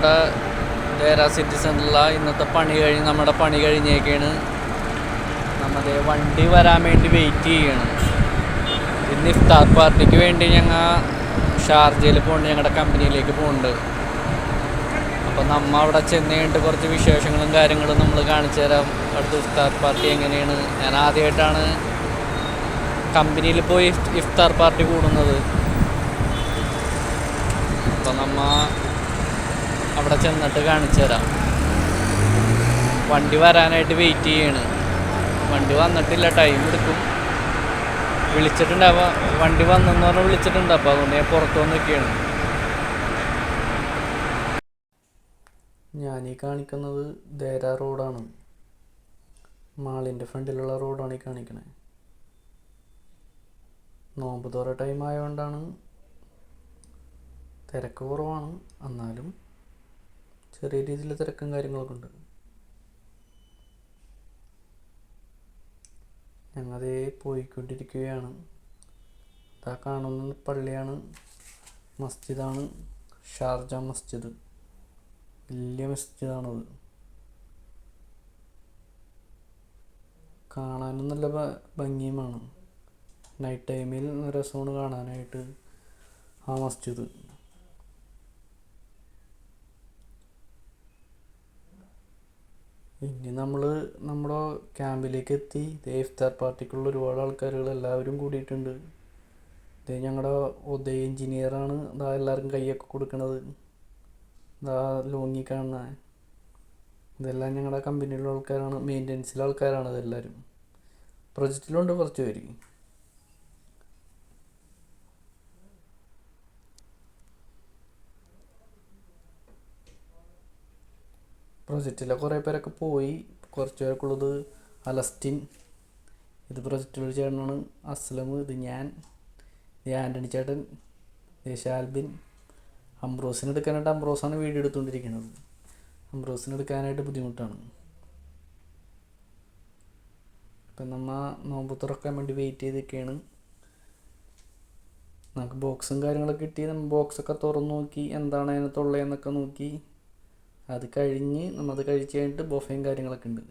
നമ്മളിവിടെ ദേര സിറ്റി സെൻ്ററിലുള്ള ഇന്നത്തെ നമ്മുടെ പണി കഴിഞ്ഞേക്കാണ്. നമ്മുടെ വണ്ടി വരാൻ വേണ്ടി വെയിറ്റ് ചെയ്യണം. ഇന്ന് ഇഫ്താർ പാർട്ടിക്ക് വേണ്ടി ഞങ്ങൾ ഷാർജയിൽ പോകുന്നുണ്ട്, ഞങ്ങളുടെ കമ്പനിയിലേക്ക് പോകുന്നുണ്ട്. അപ്പോൾ നമ്മൾ അവിടെ ചെന്ന് കഴിഞ്ഞിട്ട് കുറച്ച് വിശേഷങ്ങളും കാര്യങ്ങളും നമ്മൾ കാണിച്ചു തരാം. അടുത്ത ഇഫ്താർ പാർട്ടി എങ്ങനെയാണ്. ഞാൻ ആദ്യമായിട്ടാണ് കമ്പനിയിൽ പോയി ഇഫ്താർ പാർട്ടി കൂടുന്നത്. അപ്പോൾ നമ്മൾ അവിടെ ചെന്നിട്ട് കാണിച്ചു തരാം. വണ്ടി വരാനായിട്ട് വെയിറ്റ് ചെയ്യാണ്. വണ്ടി വന്നിട്ടില്ല, ടൈം എടുക്കും. വിളിച്ചിട്ടുണ്ട്, അപ്പോൾ വണ്ടി വന്നെന്ന് പറഞ്ഞാൽ വിളിച്ചിട്ടുണ്ട്. അപ്പോൾ അതുകൊണ്ട് ഞാൻ പുറത്തു വന്നിരിക്കുകയാണ്. ഞാനീ കാണിക്കുന്നത് ദേര റോഡാണ്. മാളിൻ്റെ ഫ്രണ്ടിലുള്ള റോഡാണ് ഈ കാണിക്കണേ. നോമ്പ് തുറ ടൈം ആയതുകൊണ്ടാണ് തിരക്ക് കുറവാണ്. എന്നാലും ചെറിയ രീതിയിൽ തിരക്കും കാര്യങ്ങളൊക്കെ ഉണ്ട്. ഞങ്ങളതേ പോയിക്കൊണ്ടിരിക്കുകയാണ്. ഇതാ കാണുന്ന പള്ളിയാണ്, മസ്ജിദാണ് ഷാർജ മസ്ജിദ്. വലിയ മസ്ജിദാണത്. കാണാനും നല്ല ഭംഗിയുമാണ്. നൈറ്റ് ടൈമിൽ രസമാണ് കാണാനായിട്ട് ആ മസ്ജിദ്. ഇനി നമ്മൾ നമ്മുടെ ക്യാമ്പിലേക്ക് എത്തി. ഇഫ്താർ പാർട്ടിക്കുള്ള ഒരുപാട് ആൾക്കാരുകൾ എല്ലാവരും കൂടിയിട്ടുണ്ട്. ഇത് ഞങ്ങളുടെ ഉദയ എഞ്ചിനീയറാണ് ഇതാ എല്ലാവർക്കും കൈയൊക്കെ കൊടുക്കണത്. ഇതാ ലോങ്ങി കാണുന്ന ഇതെല്ലാം ഞങ്ങളുടെ കമ്പനിയിലുള്ള ആൾക്കാരാണ്, മെയിൻ്റനൻസിലെ ആൾക്കാരാണ് ഇതെല്ലാവരും. പ്രൊജക്റ്റിലുണ്ട് കുറച്ച് പേര്. പ്രൊജക്റ്റിലെ കുറേ പേരൊക്കെ പോയി. കുറച്ച് പേർക്കുള്ളത് അലസ്റ്റിൻ, ഇത് പ്രൊജക്റ്റിലൊരു ചേട്ടനാണ് അസ്ലം, ഇത് ഞാൻ, ഇത് ആൻ്റണി ചേട്ടൻ, ഇത് ഷാൽബിൻ. അംബ്രോസിന് എടുക്കാനായിട്ട് അംബ്രോസാണ് വീഡിയോ എടുത്തുകൊണ്ടിരിക്കുന്നത്. അംബ്രോസിന് എടുക്കാനായിട്ട് ബുദ്ധിമുട്ടാണ്. ഇപ്പം നമ്മൾ നോമ്പ് തുറക്കാൻ വേണ്ടി വെയിറ്റ് ചെയ്തൊക്കെയാണ്. നമുക്ക് ബോക്സും കാര്യങ്ങളൊക്കെ കിട്ടി. നമ്മൾ ബോക്സൊക്കെ തുറന്ന് നോക്കി എന്താണ് അതിനകത്തുള്ളതെന്നൊക്കെ നോക്കി. അത് കഴിഞ്ഞ് നമ്മളത് കഴിച്ച് കഴിഞ്ഞിട്ട് ബൊഫയും കാര്യങ്ങളൊക്കെ ഉണ്ട്.